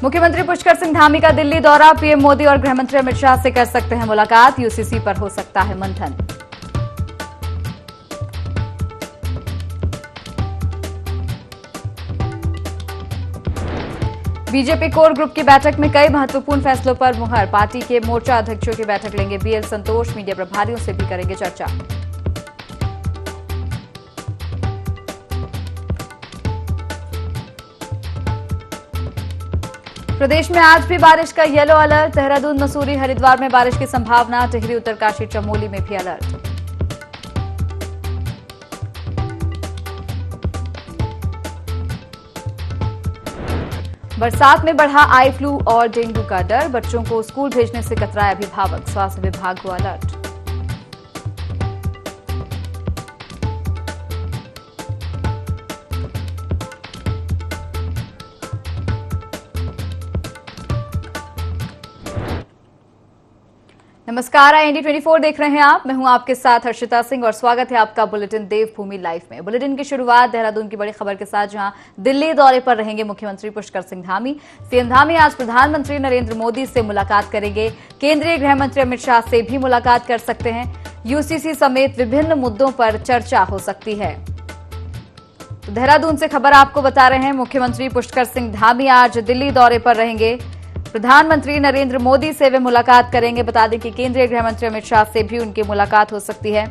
मुख्यमंत्री पुष्कर सिंह धामी का दिल्ली दौरा, पीएम मोदी और गृहमंत्री अमित शाह से कर सकते हैं मुलाकात, यूसीसी पर हो सकता है मंथन। बीजेपी कोर ग्रुप की बैठक में कई महत्वपूर्ण फैसलों पर मुहर, पार्टी के मोर्चा अध्यक्षों की बैठक लेंगे बीएल संतोष, मीडिया प्रभारियों से भी करेंगे चर्चा। प्रदेश में आज भी बारिश का येलो अलर्ट, देहरादून, मसूरी, हरिद्वार में बारिश की संभावना, टिहरी, उत्तरकाशी, चमोली में भी अलर्ट। बरसात में बढ़ा आई फ्लू और डेंगू का डर, बच्चों को स्कूल भेजने से कतराए अभिभावक, स्वास्थ्य विभाग को अलर्ट। नमस्कार, IND 24 देख रहे हैं आप। मैं हूं आपके साथ हर्षिता सिंह और स्वागत है आपका बुलेटिन देवभूमि लाइव में। बुलेटिन की शुरुआत देहरादून की बड़ी खबर के साथ, जहां दिल्ली दौरे पर रहेंगे मुख्यमंत्री पुष्कर सिंह धामी। सीएम धामी आज प्रधानमंत्री नरेंद्र मोदी से मुलाकात करेंगे, केंद्रीय गृह मंत्री अमित शाह से भी मुलाकात कर सकते हैं। यूसीसी समेत विभिन्न मुद्दों पर चर्चा हो सकती है। तो देहरादून से खबर आपको बता रहे हैं, मुख्यमंत्री पुष्कर सिंह धामी आज दिल्ली दौरे पर रहेंगे, प्रधानमंत्री नरेंद्र मोदी से वे मुलाकात करेंगे। बता दें कि केंद्रीय गृह मंत्री अमित शाह से भी उनकी मुलाकात हो सकती है।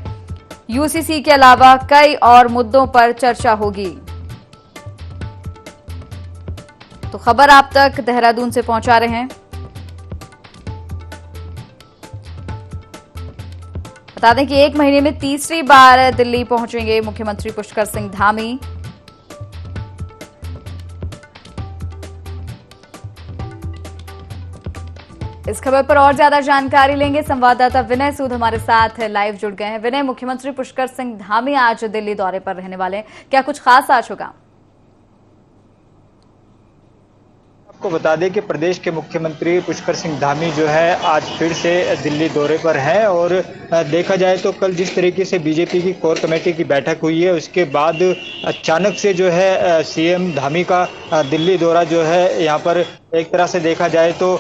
यूसीसी के अलावा कई और मुद्दों पर चर्चा होगी। तो खबर आप तक देहरादून से पहुंचा रहे हैं। बता दें कि एक महीने में तीसरी बार दिल्ली पहुंचेंगे मुख्यमंत्री पुष्कर सिंह धामी। इस खबर पर और ज्यादा जानकारी लेंगे, संवाददाता विनय सूद हमारे साथ लाइव जुड़ गए हैं। विनय, मुख्यमंत्री पुष्कर सिंह धामी आज दिल्ली दौरे पर रहने वाले हैं, क्या कुछ खास आज होगा? आपको बता दें कि प्रदेश के मुख्यमंत्री पुष्कर सिंह धामी जो है आज फिर से दिल्ली दौरे पर हैं और देखा जाए तो कल जिस तरीके से बीजेपी की कोर कमेटी की बैठक हुई है, उसके बाद अचानक से जो है सीएम धामी का दिल्ली दौरा जो है यहाँ पर एक तरह से देखा जाए तो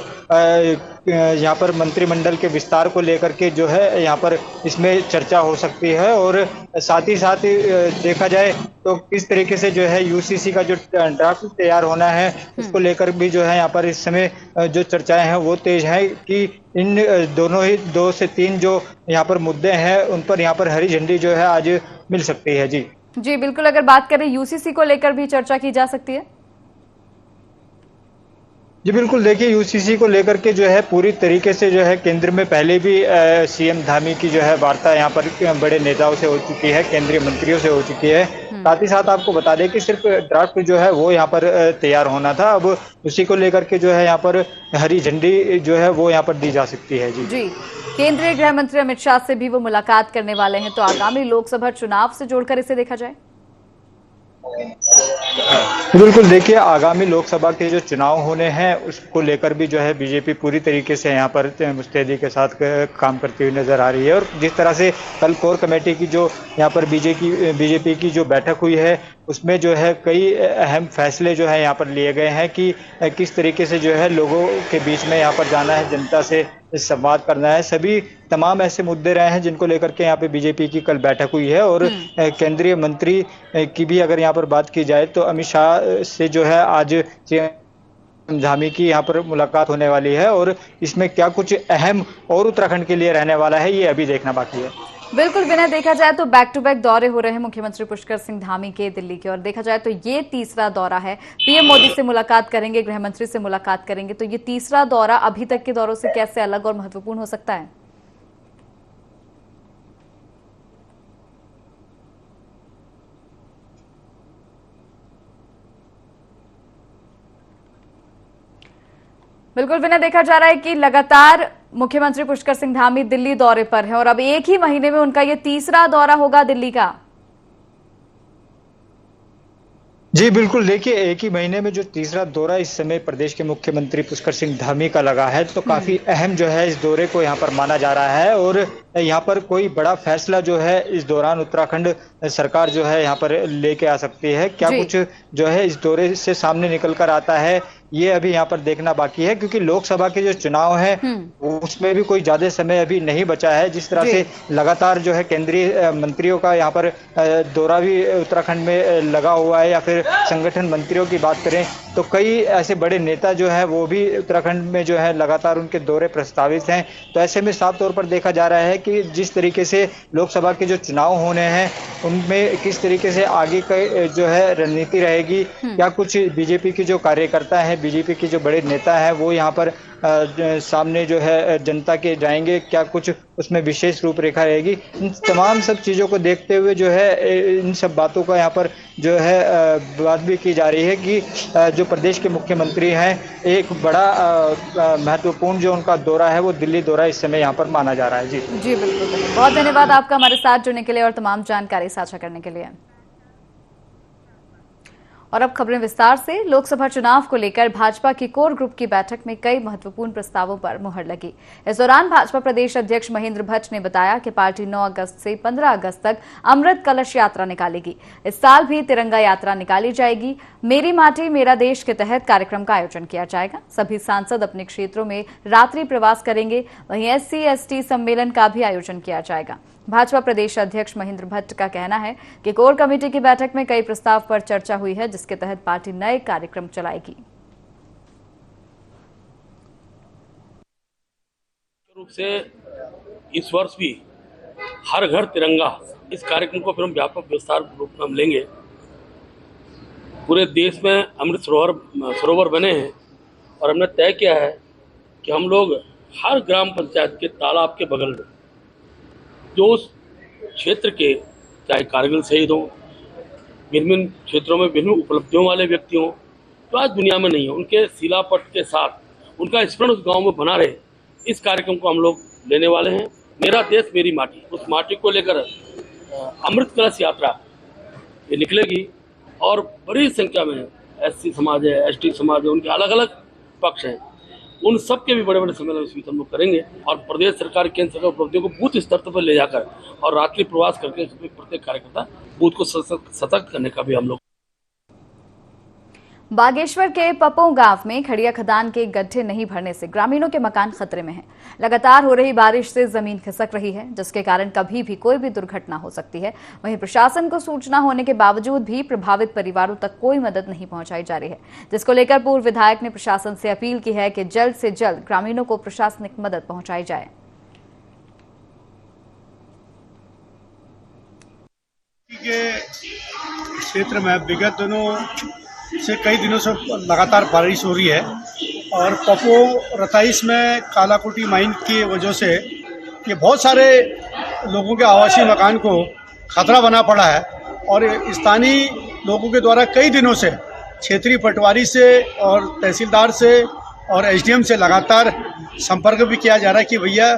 यहाँ पर मंत्रिमंडल के विस्तार को लेकर के जो है यहाँ पर इसमें चर्चा हो सकती है और साथ ही साथ देखा जाए तो किस तरीके से जो है यूसीसी का जो ड्राफ्ट तैयार होना है उसको लेकर भी जो है यहाँ पर इस समय जो चर्चाएं हैं वो तेज हैं कि इन दोनों ही 2 से 3 जो यहाँ पर मुद्दे हैं उन पर यहाँ पर हरी झंडी जो है आज मिल सकती है। जी बिल्कुल, अगर बात करें यूसीसी को लेकर भी चर्चा की जा सकती है। जी बिल्कुल, देखिए यूसीसी को लेकर के जो है पूरी तरीके से जो है केंद्र में पहले भी सीएम धामी की जो है वार्ता यहाँ पर बड़े नेताओं से हो चुकी है, केंद्रीय मंत्रियों से हो चुकी है। साथ ही साथ आपको बता दें कि सिर्फ ड्राफ्ट जो है वो यहाँ पर तैयार होना था, अब उसी को लेकर के जो है यहाँ पर हरी झंडी जो है वो यहाँ पर दी जा सकती है। जी केंद्रीय गृह मंत्री अमित शाह से भी वो मुलाकात करने वाले हैं, तो आगामी लोकसभा चुनाव से जोड़कर इसे देखा जाए। बिल्कुल, देखिए आगामी लोकसभा के जो चुनाव होने हैं उसको लेकर भी जो है बीजेपी पूरी तरीके से यहाँ पर मुस्तैदी के साथ काम करती हुई नजर आ रही है और जिस तरह से कल कोर कमेटी की जो यहाँ पर बीजेपी की जो बैठक हुई है उसमें जो है कई अहम फैसले जो है यहाँ पर लिए गए हैं कि किस तरीके से जो है लोगों के बीच में यहाँ पर जाना है, जनता से संवाद करना है। सभी तमाम ऐसे मुद्दे रहे हैं जिनको लेकर के यहाँ पे बीजेपी की कल बैठक हुई है और केंद्रीय मंत्री की भी अगर यहाँ पर बात की जाए तो अमित शाह से जो है आज धामी की यहाँ पर मुलाकात होने वाली है और इसमें क्या कुछ अहम और उत्तराखंड के लिए रहने वाला है ये अभी देखना बाकी है। बिल्कुल बिना देखा जाए तो बैक टू बैक दौरे हो रहे हैं मुख्यमंत्री पुष्कर सिंह धामी के दिल्ली के, और देखा जाए तो ये तीसरा दौरा है। पीएम मोदी से मुलाकात करेंगे, गृह मंत्री से मुलाकात करेंगे, तो ये तीसरा दौरा अभी तक के दौरों से कैसे अलग और महत्वपूर्ण हो सकता है? बिल्कुल बिना देखा जा रहा है कि लगातार मुख्यमंत्री पुष्कर सिंह धामी दिल्ली दौरे पर हैं और अब एक ही महीने में उनका ये तीसरा दौरा होगा दिल्ली का। जी बिल्कुल, देखिए एक ही महीने में जो तीसरा दौरा इस समय प्रदेश के मुख्यमंत्री पुष्कर सिंह धामी का लगा है तो काफी अहम जो है इस दौरे को यहाँ पर माना जा रहा है और यहाँ पर कोई बड़ा फैसला जो है इस दौरान उत्तराखंड सरकार जो है यहाँ पर लेके आ सकती है। क्या जी। कुछ जो है इस दौरे से सामने निकल कर आता है, ये अभी यहाँ पर देखना बाकी है, क्योंकि लोकसभा के जो चुनाव है उसमें भी कोई ज्यादा समय अभी नहीं बचा है। जिस तरह जी। से लगातार जो है केंद्रीय मंत्रियों का यहाँ पर दौरा भी उत्तराखंड में लगा हुआ है, या फिर संगठन मंत्रियों की बात करें तो कई ऐसे बड़े नेता जो है वो भी उत्तराखंड में जो है लगातार उनके दौरे प्रस्तावित हैं। तो ऐसे में साफ तौर पर देखा जा रहा है कि जिस तरीके से लोकसभा के जो चुनाव होने हैं उनमें किस तरीके से आगे का जो है रणनीति रहेगी, क्या कुछ बीजेपी के जो कार्यकर्ता हैं, बीजेपी के जो बड़े नेता हैं वो यहाँ पर सामने जो है जनता के जाएंगे, क्या कुछ उसमें विशेष रूपरेखा रहेगी। इन तमाम सब चीजों को देखते हुए जो है इन सब बातों का यहाँ पर जो है बात भी की जा रही है कि जो प्रदेश के मुख्यमंत्री हैं एक बड़ा महत्वपूर्ण जो उनका दौरा है वो दिल्ली दौरा इस समय यहाँ पर माना जा रहा है। जी जी बिल्कुल, बहुत धन्यवाद आपका हमारे साथ जुड़ने के लिए और तमाम जानकारी साझा करने के लिए। और अब खबरें विस्तार से। लोकसभा चुनाव को लेकर भाजपा की कोर ग्रुप की बैठक में कई महत्वपूर्ण प्रस्तावों पर मुहर लगी। इस दौरान भाजपा प्रदेश अध्यक्ष महेंद्र भट्ट ने बताया कि पार्टी 9 अगस्त से 15 अगस्त तक अमृत कलश यात्रा निकालेगी। इस साल भी तिरंगा यात्रा निकाली जाएगी। मेरी माटी मेरा देश के तहत कार्यक्रम का आयोजन किया जाएगा। सभी सांसद अपने क्षेत्रों में रात्रि प्रवास करेंगे। वहीं SC/ST सम्मेलन का भी आयोजन किया जाएगा। भाजपा प्रदेश अध्यक्ष महेंद्र भट्ट का कहना है कि कोर कमेटी की बैठक में कई प्रस्ताव पर चर्चा हुई है, जिसके तहत पार्टी नए कार्यक्रम चलाएगी। रूप से इस वर्ष भी हर घर तिरंगा इस कार्यक्रम को फिर हम व्यापक विस्तार रूप में हम लेंगे। पूरे देश में अमृत सरोवर बने हैं और हमने तय किया है कि हम लोग हर ग्राम पंचायत के तालाब के बगल में जो उस क्षेत्र के चाहे कारगिल शहीद हों, भिन्न क्षेत्रों में विभिन्न उपलब्धियों वाले व्यक्ति हों जो आज दुनिया में नहीं है, उनके शिलापट के साथ उनका स्मरण उस गांव में बना रहे, इस कार्यक्रम को हम लोग लेने वाले हैं। मेरा देश मेरी माटी, उस माटी को लेकर अमृत कलश यात्रा ये निकलेगी और बड़ी संख्या में SC समाज है, ST समाज है, उनके अलग अलग पक्ष हैं, उन सब के भी बड़े बड़े सम्मेलन इस हम लोग करेंगे और प्रदेश सरकार केंद्र सरकार उपलब्धियों को बूथ स्तर पर ले जाकर और रात्रि प्रवास करके प्रत्येक कार्यकर्ता बूथ को सतर्क करने का भी हम लोग। बागेश्वर के पपों गांव में खड़िया खदान के गड्ढे नहीं भरने से ग्रामीणों के मकान खतरे में हैं। लगातार हो रही बारिश से जमीन खिसक रही है, जिसके कारण कभी भी कोई भी दुर्घटना हो सकती है। वहीं प्रशासन को सूचना होने के बावजूद भी प्रभावित परिवारों तक कोई मदद नहीं पहुंचाई जा रही है, जिसको लेकर पूर्व विधायक ने प्रशासन से अपील की है कि जल्द से जल्द ग्रामीणों को प्रशासनिक मदद पहुंचाई जाए। क्षेत्र में विगत दिनों से कई दिनों से लगातार बारिश हो रही है और पपो रताइस में कालाकोटी माइन की वजह से ये बहुत सारे लोगों के आवासीय मकान को खतरा बना पड़ा है और स्थानीय लोगों के द्वारा कई दिनों से क्षेत्रीय पटवारी से और तहसीलदार से और SDM से लगातार संपर्क भी किया जा रहा है कि भैया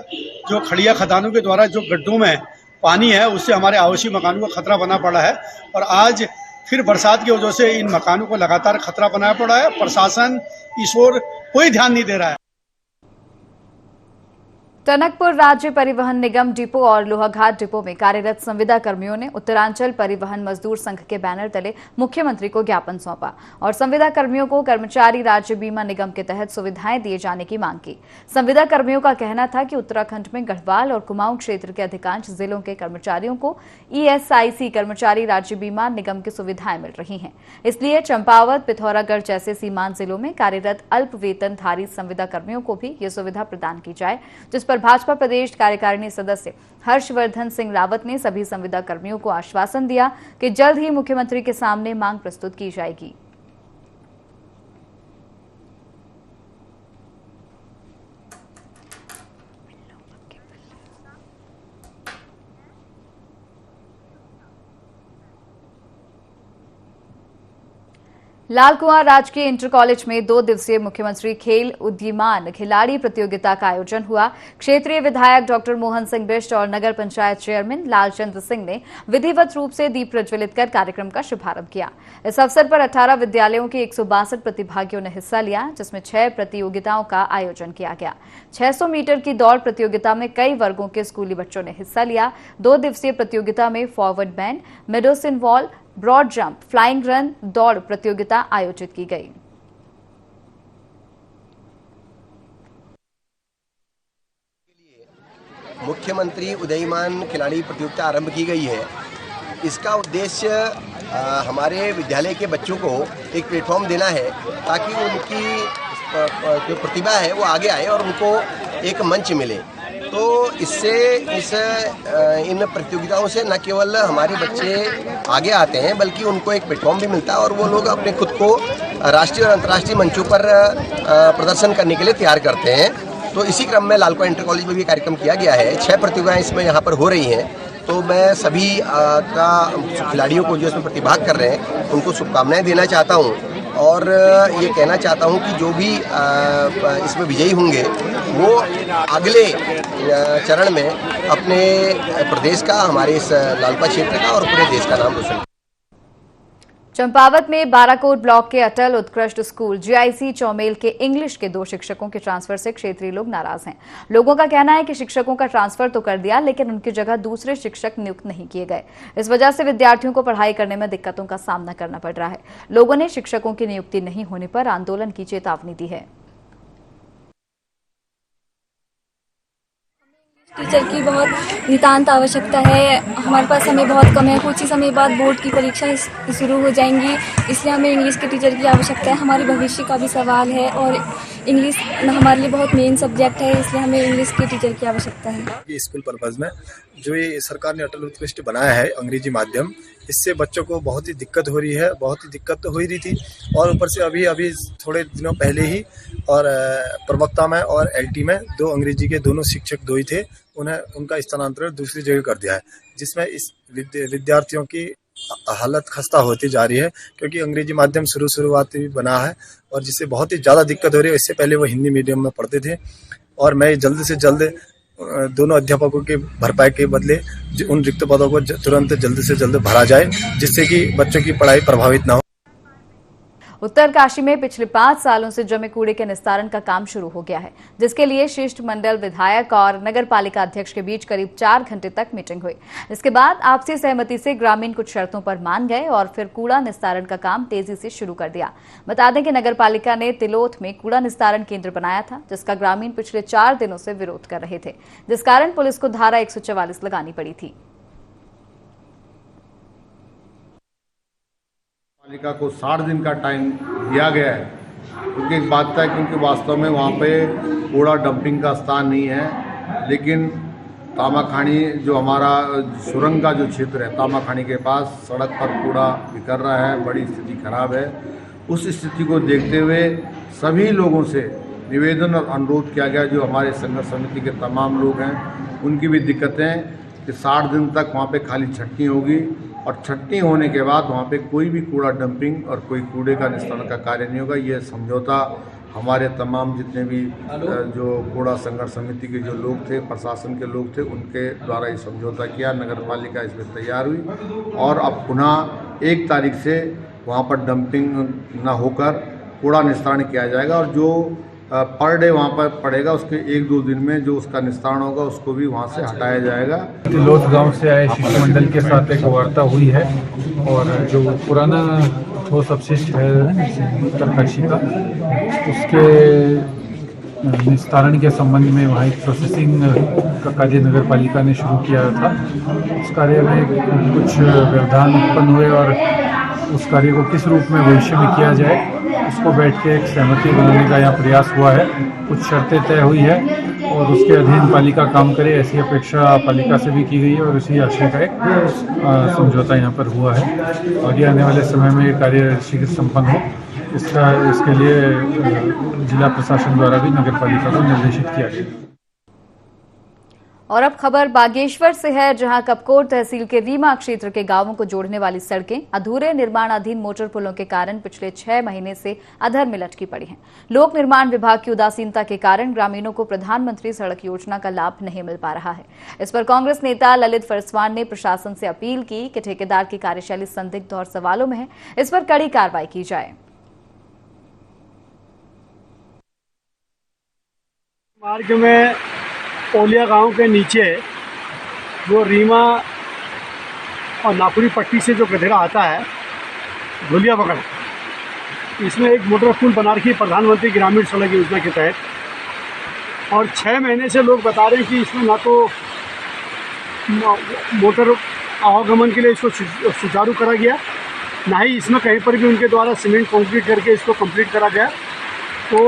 जो खड़िया खदानों के द्वारा जो गड्ढों में पानी है उससे हमारे आवासीय मकानों को खतरा बना पड़ा है और आज फिर बरसात की वजह से इन मकानों को लगातार खतरा बनाया पड़ा है। प्रशासन इस ओर कोई ध्यान नहीं दे रहा है। टनकपुर राज्य परिवहन निगम डिपो और लोहाघाट डिपो में कार्यरत संविदा कर्मियों ने उत्तरांचल परिवहन मजदूर संघ के बैनर तले मुख्यमंत्री को ज्ञापन सौंपा और संविदा कर्मियों को कर्मचारी राज्य बीमा निगम के तहत सुविधाएं दिए जाने की मांग की। संविदा कर्मियों का कहना था कि उत्तराखंड में गढ़वाल और कुमाऊं क्षेत्र के अधिकांश जिलों के कर्मचारियों को ESIC कर्मचारी राज्य बीमा निगम की सुविधाएं मिल रही हैं, इसलिए चंपावत, पिथौरागढ़ जैसे सीमांत जिलों में कार्यरत अल्प वेतनधारी संविदा कर्मियों को भी ये सुविधा प्रदान की जाए, जिस पर भाजपा प्रदेश कार्यकारिणी सदस्य हर्षवर्धन सिंह रावत ने सभी संविदा कर्मियों को आश्वासन दिया कि जल्द ही मुख्यमंत्री के सामने मांग प्रस्तुत की जाएगी। लाल कुआं राजकीय इंटर कॉलेज में 2 दिवसीय मुख्यमंत्री खेल उद्यीमान खिलाड़ी प्रतियोगिता का आयोजन हुआ। क्षेत्रीय विधायक डॉक्टर मोहन सिंह बिष्ट और नगर पंचायत चेयरमैन लालचंद्र सिंह ने विधिवत रूप से दीप प्रज्वलित कर कार्यक्रम का शुभारंभ किया। इस अवसर पर 18 विद्यालयों के 162 प्रतिभागियों ने हिस्सा लिया, जिसमें 6 प्रतियोगिताओं का आयोजन किया गया। 600 मीटर की दौड़ प्रतियोगिता में कई वर्गों के स्कूली बच्चों ने हिस्सा लिया। 2 दिवसीय प्रतियोगिता में forward bend, medicine ball, broad jump, flying run दौड़ प्रतियोगिता आयोजित की गई। मुख्यमंत्री उदयीमान खिलाड़ी प्रतियोगिता आरंभ की गई है। इसका उद्देश्य हमारे विद्यालय के बच्चों को एक प्लेटफॉर्म देना है ताकि उनकी जो प्रतिभा है वो आगे आए और उनको एक मंच मिले। तो इससे इन प्रतियोगिताओं से न केवल हमारे बच्चे आगे आते हैं बल्कि उनको एक प्लेटफॉर्म भी मिलता है और वो लोग अपने खुद को राष्ट्रीय और अंतर्राष्ट्रीय मंचों पर प्रदर्शन करने के लिए तैयार करते हैं। तो इसी क्रम में लाल कुआं इंटर कॉलेज में भी कार्यक्रम किया गया है। 6 प्रतियोगिताएं इसमें यहाँ पर हो रही हैं। तो मैं सभी खिलाड़ियों को जो इसमें प्रतिभाग कर रहे हैं उनको शुभकामनाएं देना चाहता हूँ और ये कहना चाहता हूँ कि जो भी इसमें विजयी होंगे वो अगले चरण में अपने प्रदेश का, हमारे इस लालकुआं क्षेत्र का और पूरे देश का नाम रोशन। चंपावत में बाराकोट ब्लॉक के अटल उत्कृष्ट स्कूल जीआईसी चौमेल के इंग्लिश के 2 शिक्षकों के ट्रांसफर से क्षेत्रीय लोग नाराज हैं। लोगों का कहना है कि शिक्षकों का ट्रांसफर तो कर दिया, लेकिन उनकी जगह दूसरे शिक्षक नियुक्त नहीं किए गए। इस वजह से विद्यार्थियों को पढ़ाई करने में दिक्कतों का सामना करना पड़ रहा है। लोगों ने शिक्षकों की नियुक्ति नहीं होने पर आंदोलन की चेतावनी दी है। टीचर की बहुत नितांत आवश्यकता है। हमारे पास समय बहुत कम है। कुछ ही समय बाद बोर्ड की परीक्षा शुरू हो जाएंगी, इसलिए हमें इंग्लिश के टीचर की आवश्यकता है। हमारे भविष्य का भी सवाल है और इंग्लिश हमारे लिए बहुत मेन सब्जेक्ट है, इसलिए हमें इंग्लिश के टीचर की आवश्यकता है। ये स्कूल पर्पज़ में जो ये सरकार ने अटल उत्कृष्ट बनाया है अंग्रेजी माध्यम, इससे बच्चों को बहुत ही दिक्कत हो रही है। बहुत ही दिक्कत तो हो ही रही थी और ऊपर से अभी थोड़े दिनों पहले ही और प्रवक्ता में और एलटी में 2 अंग्रेजी के दोनों शिक्षक 2 ही थे, उनका स्थानांतरण दूसरी जगह कर दिया है, जिसमें इस विद्यार्थियों की हालत खस्ता होती जा रही है क्योंकि अंग्रेजी माध्यम शुरुआत ही बना है और जिससे बहुत ही ज़्यादा दिक्कत हो रही है। इससे पहले वो हिंदी मीडियम में पढ़ते थे और मैं जल्द से जल्द दोनों अध्यापकों के भरपाई के बदले उन रिक्त पदों को तुरंत जल्द से जल्द भरा जाए, जिससे कि बच्चों की पढ़ाई प्रभावित न हो। उत्तरकाशी में पिछले 5 सालों से जमे कूड़े के निस्तारण का काम शुरू हो गया है, जिसके लिए शिष्टमंडल, विधायक और नगर पालिका अध्यक्ष के बीच करीब 4 घंटे तक मीटिंग हुई। इसके बाद आपसी सहमति से ग्रामीण कुछ शर्तों पर मान गए और फिर कूड़ा निस्तारण का काम तेजी से शुरू कर दिया। बता दें कि नगर पालिका ने तिलोथ में कूड़ा निस्तारण केंद्र बनाया था, जिसका ग्रामीण पिछले 4 दिनों से विरोध कर रहे थे, जिस कारण पुलिस को धारा 144 लगानी पड़ी थी। पालिका को 60 दिन का टाइम दिया गया है, क्योंकि एक बात है, क्योंकि वास्तव में वहाँ पे कूड़ा डंपिंग का स्थान नहीं है। लेकिन तामाखानी जो हमारा सुरंग का जो क्षेत्र है, तामाखानी के पास सड़क पर कूड़ा बिखर रहा है, बड़ी स्थिति खराब है। उस स्थिति को देखते हुए सभी लोगों से निवेदन और अनुरोध किया गया, जो हमारे संघर्ष समिति के तमाम लोग हैं उनकी भी दिक्कतें कि 60 दिन तक वहाँ पे खाली छटनी होगी और छटनी होने के बाद वहाँ पे कोई भी कूड़ा डंपिंग और कोई कूड़े का निस्तारण का कार्य नहीं होगा। ये समझौता हमारे तमाम जितने भी जो कूड़ा संघर्ष समिति के जो लोग थे, प्रशासन के लोग थे, उनके द्वारा ये समझौता किया। नगर पालिका इसमें तैयार हुई और अब पुनः 1 तारीख से वहाँ पर डंपिंग न होकर कूड़ा निस्तारण किया जाएगा और जो पर डे वहाँ पर पड़ेगा उसके 1-2 दिन में जो उसका निस्तारण होगा उसको भी वहाँ से हटाया जाएगा। तिलोथ गांव से आए शिष्टमंडल के साथ एक वार्ता हुई है और जो पुराना ठोस अपशिष्ट है उत्तरकाशी का, उसके निस्तारण के संबंध में वहाँ एक प्रोसेसिंग का कार्य नगर पालिका ने शुरू किया था। उस कार्य में कुछ व्यवधान उत्पन्न हुए और उस कार्य को किस रूप में भविष्य में किया जाए उसको बैठ के एक सहमति बनाने का यहाँ प्रयास हुआ है। कुछ शर्तें तय हुई है और उसके अधीन पालिका काम करे, ऐसी अपेक्षा पालिका से भी की गई है और उसी आशय का एक समझौता यहाँ पर हुआ है और ये आने वाले समय में ये कार्य शीघ्र संपन्न हो, इसके लिए जिला प्रशासन द्वारा भी नगर पालिका को निर्देशित किया गया। और अब खबर बागेश्वर से है, जहां कपकोट तहसील के रीमा क्षेत्र के गांवों को जोड़ने वाली सड़कें अधूरे निर्माणाधीन मोटर पुलों के कारण पिछले 6 महीने से अधर में लटकी पड़ी हैं। लोक निर्माण विभाग की उदासीनता के कारण ग्रामीणों को प्रधानमंत्री सड़क योजना का लाभ नहीं मिल पा रहा है। इस पर कांग्रेस नेता ललित फरसवान ने प्रशासन से अपील की कि ठेकेदार की कार्यशैली संदिग्ध और सवालों में है, इस पर कड़ी कार्रवाई की जाए। मार्ग में ओलिया गांव के नीचे जो रीमा और नापुरी पट्टी से जो गधेड़ा आता है धुलिया पकड़, इसमें एक मोटर पुल बना रखी है प्रधानमंत्री ग्रामीण सड़क योजना के तहत। और 6 महीने से लोग बता रहे हैं कि इसमें ना तो मोटर आवागमन के लिए इसको सुचारू करा गया, ना ही इसमें कहीं पर भी उनके द्वारा सीमेंट कंक्रीट करके इसको कंप्लीट करा गया। तो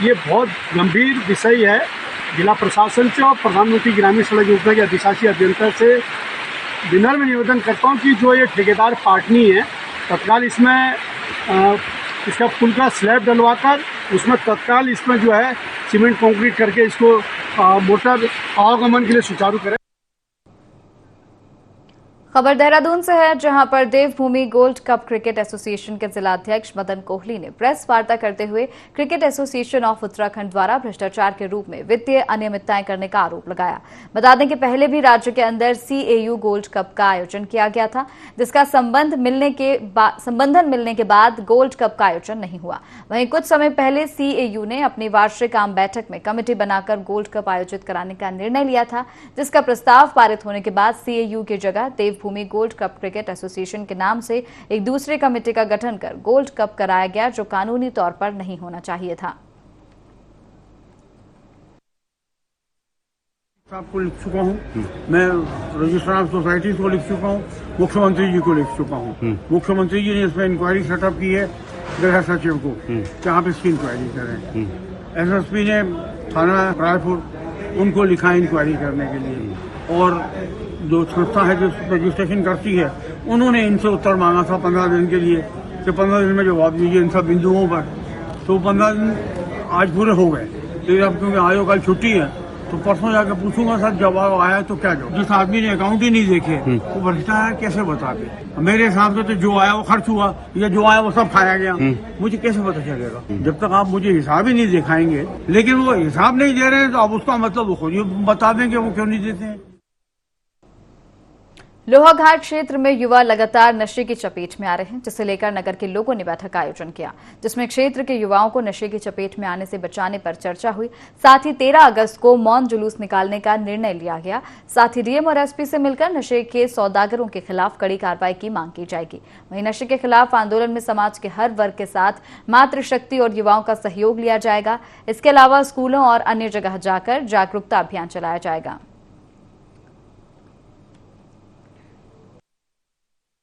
ये बहुत गंभीर विषय है। जिला प्रशासन से और प्रधानमंत्री ग्रामीण सड़क योजना के अधिशासी अभियंता से विनम्र निवेदन करता हूँ कि जो ये ठेकेदार पाटनी है, तत्काल इसमें इसका पुल का स्लैब डलवाकर उसमें तत्काल इसमें जो है सीमेंट कंक्रीट करके इसको मोटर आवागमन के लिए सुचारू करें। खबर देहरादून से है, जहां पर देवभूमि गोल्ड कप क्रिकेट एसोसिएशन के जिलाध्यक्ष मदन कोहली ने प्रेस वार्ता करते हुए क्रिकेट एसोसिएशन ऑफ उत्तराखंड द्वारा भ्रष्टाचार के रूप में वित्तीय अनियमितताएं करने का आरोप लगाया। बता दें कि पहले भी राज्य के अंदर CAU गोल्ड कप का आयोजन किया गया था, जिसका संबंधन मिलने के बाद गोल्ड कप का आयोजन नहीं हुआ। वहीं कुछ समय पहले CAU ने अपनी वार्षिक आम बैठक में कमेटी बनाकर गोल्ड कप आयोजित कराने का निर्णय लिया था, जिसका प्रस्ताव पारित होने के बाद CAU की जगह देवभूमि गोल्ड कप क्रिकेट एसोसिएशन के नाम से एक दूसरे कमेटी का गठन कर गोल्ड कप कराया गया, जो कानूनी तौर पर नहीं होना चाहिए था। आपको लिख चुका हूँ, मैं रजिस्ट्रार ऑफ सोसाइटी को लिख चुका हूँ, मुख्यमंत्री जी को लिख चुका हूँ। मुख्यमंत्री जी ने इसमें इंक्वायरी सेटअप की है गृह सचिव को, जहाँ पे इसकी इंक्वायरी करें। SSP ने थाना रायपुर उनको लिखा है इंक्वायरी करने के लिए, और जो संस्था है जो रजिस्ट्रेशन करती है उन्होंने इनसे उत्तर मांगा था 15 दिन के लिए कि 15 दिन में जवाब दीजिए इन सब बिंदुओं पर। तो 15 दिन आज पूरे हो गए, लेकिन अब क्योंकि आयोग कल छुट्टी है तो परसों जाकर पूछूंगा सर जवाब आया तो क्या जवाब। जिस आदमी ने अकाउंट ही नहीं देखे वो भ्रष्टाचार कैसे बता दे। मेरे हिसाब से तो जो आया वो खर्च हुआ, या जो आया वो सब खाया गया। मुझे कैसे पता चलेगा जब तक आप मुझे हिसाब ही नहीं दिखाएंगे। लेकिन वो हिसाब नहीं दे रहे हैं तो अब उसका मतलब वो खुद ही बता देंगे वो क्यों नहीं देते हैं। लोहाघाट क्षेत्र में युवा लगातार नशे की चपेट में आ रहे हैं, जिसे लेकर नगर के लोगों ने बैठक का आयोजन किया, जिसमें क्षेत्र के युवाओं को नशे की चपेट में आने से बचाने पर चर्चा हुई। साथ ही 13 अगस्त को मौन जुलूस निकालने का निर्णय लिया गया। साथ ही डीएम और एसपी से मिलकर नशे के सौदागरों के खिलाफ कड़ी कार्रवाई की मांग की जाएगी। वहीं नशे के खिलाफ आंदोलन में समाज के हर वर्ग के साथ मातृशक्ति और युवाओं का सहयोग लिया जाएगा। इसके अलावा स्कूलों और अन्य जगह जाकर जागरूकता अभियान चलाया जाएगा।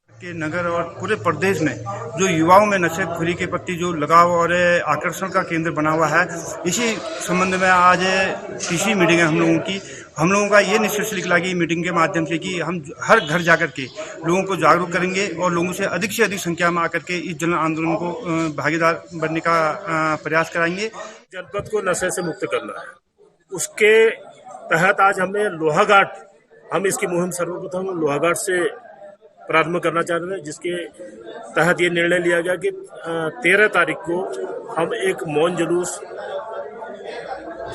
के नगर और पूरे प्रदेश में जो युवाओं में नशेखोरी के प्रति जो लगाव और आकर्षण का केंद्र बना हुआ है, इसी संबंध में आज तीसरी मीटिंग है हम लोगों का ये निष्कर्ष निकला कि मीटिंग के माध्यम से कि हम हर घर जाकर के लोगों को जागरूक करेंगे और लोगों से अधिक संख्या में आकर के इस जन आंदोलन को भागीदार बनने का प्रयास कराएंगे। जनपद को नशे से मुक्त करना है, उसके तहत आज हमने लोहाघाट, हम इसकी मुहिम सर्वप्रथम लोहाघाट से प्रारंभ करना चाह रहे हैं, जिसके तहत ये निर्णय लिया गया कि 13 तारीख को हम एक मौन जुलूस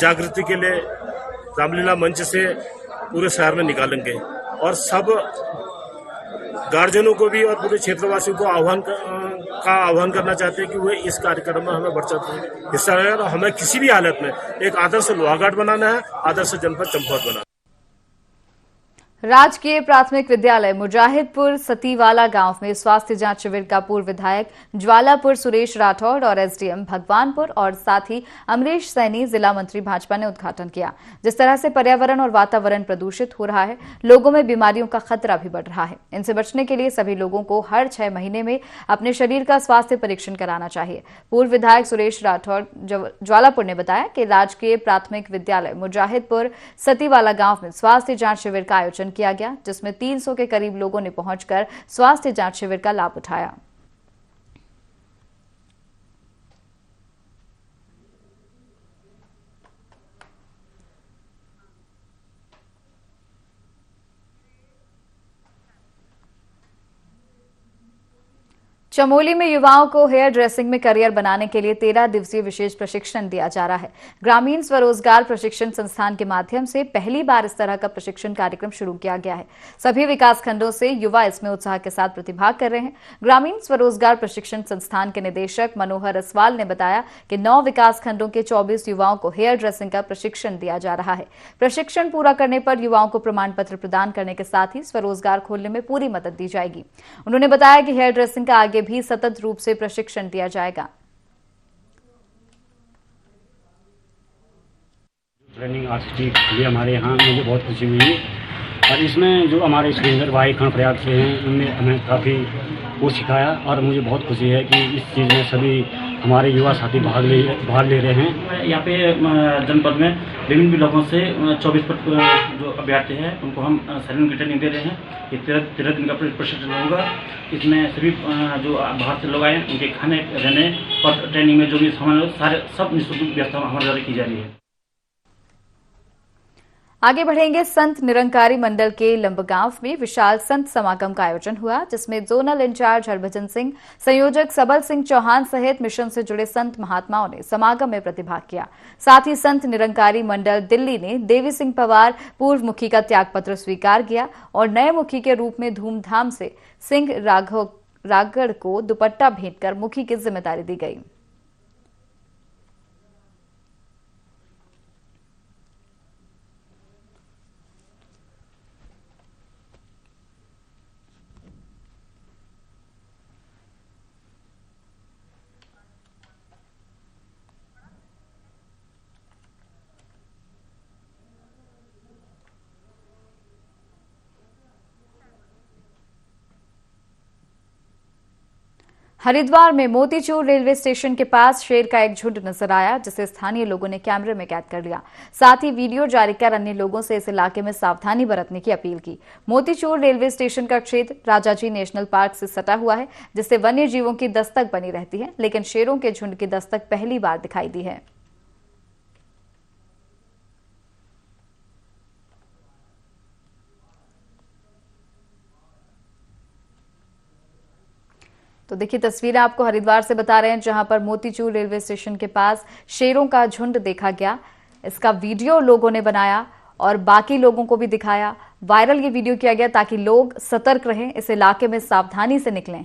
जागृति के लिए रामलीला मंच से पूरे शहर में निकालेंगे और सब गार्जियनों को भी और पूरे क्षेत्रवासियों को आह्वान करना चाहते हैं कि वे इस कार्यक्रम में हमें बढ़ चढ़ हिस्सा लें और हमें किसी भी हालत में एक आदर्श लोहाघाट बनाना है, आदर्श जनपद चंपावत बनाना है। राजकीय प्राथमिक विद्यालय मुजाहिदपुर सतीवाला गांव में स्वास्थ्य जांच शिविर का पूर्व विधायक ज्वालापुर सुरेश राठौड़ और एसडीएम भगवानपुर और साथ ही अमरीश सैनी जिला मंत्री भाजपा ने उद्घाटन किया। जिस तरह से पर्यावरण और वातावरण प्रदूषित हो रहा है, लोगों में बीमारियों का खतरा भी बढ़ रहा है। इनसे बचने के लिए सभी लोगों को हर 6 महीने में अपने शरीर का स्वास्थ्य परीक्षण कराना चाहिए। पूर्व विधायक सुरेश राठौड़ ज्वालापुर ने बताया कि राजकीय प्राथमिक विद्यालय मुजाहिदपुर सतीवाला गांव में स्वास्थ्य जांच शिविर का आयोजन किया गया, जिसमें 300 के करीब लोगों ने पहुंचकर स्वास्थ्य जांच शिविर का लाभ उठाया। चमोली में युवाओं को हेयर ड्रेसिंग में करियर बनाने के लिए 13 दिवसीय विशेष प्रशिक्षण दिया जा रहा है। ग्रामीण स्वरोजगार प्रशिक्षण संस्थान के माध्यम से पहली बार इस तरह का प्रशिक्षण कार्यक्रम शुरू किया गया है। सभी विकासखंडों से युवा इसमें उत्साह के साथ प्रतिभाग कर रहे हैं। ग्रामीण स्वरोजगार प्रशिक्षण संस्थान के निदेशक मनोहर असवाल ने बताया कि 9 विकासखंडों के 24 युवाओं को हेयर ड्रेसिंग का प्रशिक्षण दिया जा रहा है। प्रशिक्षण पूरा करने पर युवाओं को प्रमाण पत्र प्रदान करने के साथ ही स्वरोजगार खोलने में पूरी मदद दी जाएगी। उन्होंने बताया कि हेयर ड्रेसिंग का आगे भी सतत रूप से प्रशिक्षण दिया जाएगा। ट्रेनिंग आज की लिए हमारे यहाँ मुझे बहुत खुशी हुई और इसमें जो हमारे सुरेंद्र भाई खंड प्रयाग से हैं उनने हमें काफ़ी कुछ सिखाया और मुझे बहुत खुशी है कि इस चीज़ में सभी हमारे युवा साथी भाग ले रहे हैं। यहाँ पे जनपद में विभिन्न ब्लॉकों से 24 जो अभ्यर्थी हैं उनको हम सर्टिफिकेट ट्रेनिंग दे रहे हैं। ये 13 दिन का प्रशिक्षण होगा। इसमें सभी जो बाहर से लोग आए उनके खाने रहने और ट्रेनिंग में जो भी सामान सारे सब निःशुल्क व्यवस्था हमारे द्वारा की जा रही है। आगे बढ़ेंगे। संत निरंकारी मंडल के लंबगांव में विशाल संत समागम का आयोजन हुआ, जिसमें जोनल इंचार्ज हरभजन सिंह, संयोजक सबल सिंह चौहान सहित मिशन से जुड़े संत महात्माओं ने समागम में प्रतिभाग किया। साथ ही संत निरंकारी मंडल दिल्ली ने देवी सिंह पवार पूर्व मुखी का त्यागपत्र स्वीकार किया और नए मुखी के रूप में धूमधाम से सिंह रागड़ को दुपट्टा भेंट कर मुखी की जिम्मेदारी दी गई। हरिद्वार में मोतीचूर रेलवे स्टेशन के पास शेर का एक झुंड नजर आया, जिसे स्थानीय लोगों ने कैमरे में कैद कर लिया। साथ ही वीडियो जारी कर अन्य लोगों से इस इलाके में सावधानी बरतने की अपील की। मोतीचूर रेलवे स्टेशन का क्षेत्र राजाजी नेशनल पार्क से सटा हुआ है, जिससे वन्य जीवों की दस्तक बनी रहती है, लेकिन शेरों के झुंड की दस्तक पहली बार दिखाई दी है। तो देखिए तस्वीरें आपको हरिद्वार से बता रहे हैं, जहां पर मोतीचूर रेलवे स्टेशन के पास शेरों का झुंड देखा गया। इसका वीडियो लोगों ने बनाया और बाकी लोगों को भी दिखाया। वायरल ये वीडियो किया गया ताकि लोग सतर्क रहें, इस इलाके में सावधानी से निकलें।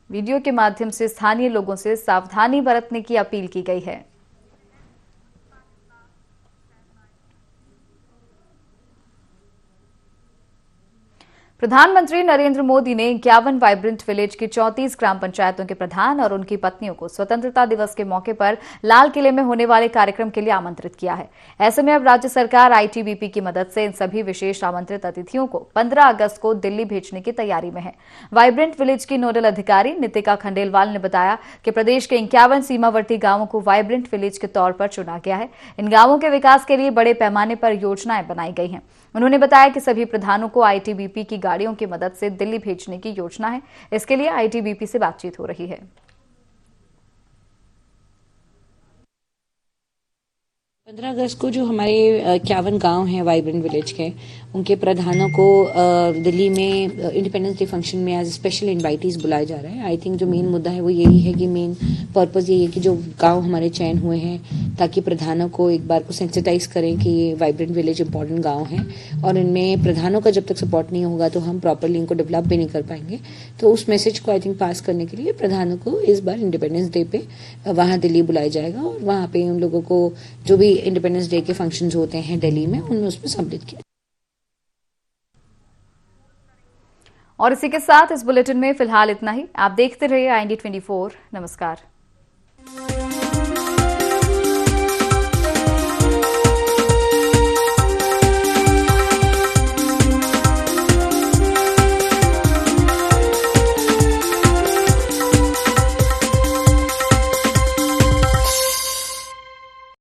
वीडियो के माध्यम से स्थानीय लोगों से सावधानी बरतने की अपील की गई है। प्रधानमंत्री नरेंद्र मोदी ने 51 वाइब्रेंट विलेज की 34 ग्राम पंचायतों के प्रधान और उनकी पत्नियों को स्वतंत्रता दिवस के मौके पर लाल किले में होने वाले कार्यक्रम के लिए आमंत्रित किया है। ऐसे में अब राज्य सरकार आईटीबीपी की मदद से इन सभी विशेष आमंत्रित अतिथियों को 15 अगस्त को दिल्ली भेजने की तैयारी में है। वाइब्रेंट विलेज की नोडल अधिकारी नितिका खंडेलवाल ने बताया कि प्रदेश के 51 सीमावर्ती गांवों को वाइब्रेंट विलेज के तौर पर चुना गया है। इन गांवों के विकास के लिए बड़े पैमाने पर योजनाएं बनाई गई हैं। उन्होंने बताया कि सभी प्रधानों को आईटीबीपी की गाड़ियों की मदद से दिल्ली भेजने की योजना है। इसके लिए आईटीबीपी से बातचीत हो रही है। 15 अगस्त को जो हमारे 51 गांव हैं वाइब्रेंट विलेज के, उनके प्रधानों को दिल्ली में इंडिपेंडेंस डे फंक्शन में एज स्पेशल इनवाइटीज बुलाया जा रहा है। आई थिंक जो मेन मुद्दा है वो यही है कि मेन पर्पस यही है कि जो गांव हमारे चयन हुए हैं, ताकि प्रधानों को एक बार को सेंसिटाइज करें कि ये वाइब्रेंट विलेज इंपॉर्टेंट गाँव हैं और इनमें प्रधानों का जब तक सपोर्ट नहीं होगा तो हम प्रॉपरली इनको डेवलप भी नहीं कर पाएंगे। तो उस मैसेज को आई थिंक पास करने के लिए प्रधानों को इस बार इंडिपेंडेंस डे पे वहाँ दिल्ली बुलाया जाएगा और वहाँ पे उन लोगों को जो भी इंडिपेंडेंस डे के फंक्शंस होते हैं दिल्ली में, उनमें उसमें सम्मिलित किया। और इसी के साथ इस बुलेटिन में फिलहाल इतना ही। आप देखते रहिए IND24। नमस्कार।